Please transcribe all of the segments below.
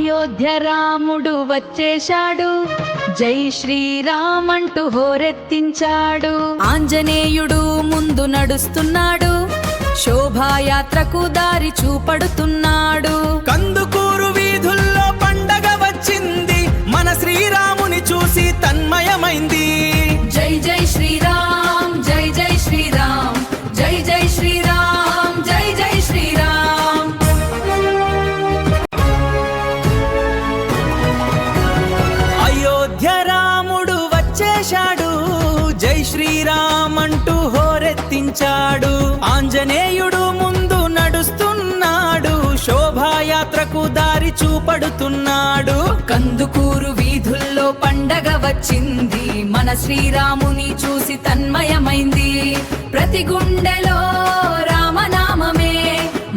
అయోధ్య రాముడు వచ్చేశాడు, జై శ్రీరామ్ అంటూ హోరెత్తించాడు. ఆంజనేయుడు ముందు నడుస్తున్నాడు, శోభాయాత్రకు దారి చూపడుతున్నాడు. కందుకూరు వీధుల్లో పండగ వచ్చింది, మన శ్రీరాముని చూసి తన్మయమైంది. జై జై శ్రీరామ్, జై జై శ్రీరామ్, జై జై శ్రీరామ్, జై జై శ్రీరామ్. అయోధ్య రాముడు వచ్చేశాడు, జై శ్రీరామ్ అంటూ హోరెత్తించాడు. ఆంజనేయుడు ముందు నడుస్తున్నాడు, శోభాయాత్రకు దారి చూపడుతున్నాడు. కందుకూరు వీధుల్లో పండగ వచ్చింది, మన శ్రీరాముని చూసి తన్మయమైంది. ప్రతి గుండెలో రామనామమే,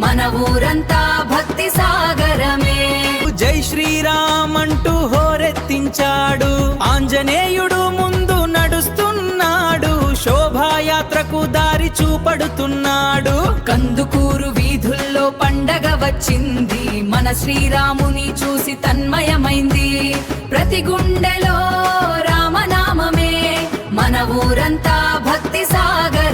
మన ఊరంతా భక్తి సాగరమే. జై శ్రీరామ్ అంటూ హోరెత్తించాడు. ఆంజనేయుడు ముందు నడుస్తున్నాడు, శోభాయాత్రకు దారి చూపడుతున్నాడు. కందుకూరు వీధుల్లో పండగ వచ్చింది, మన శ్రీరాముని చూసి తన్మయమైంది. ప్రతి గుండెలో రామనామమే, మన ఊరంతా భక్తి సాగర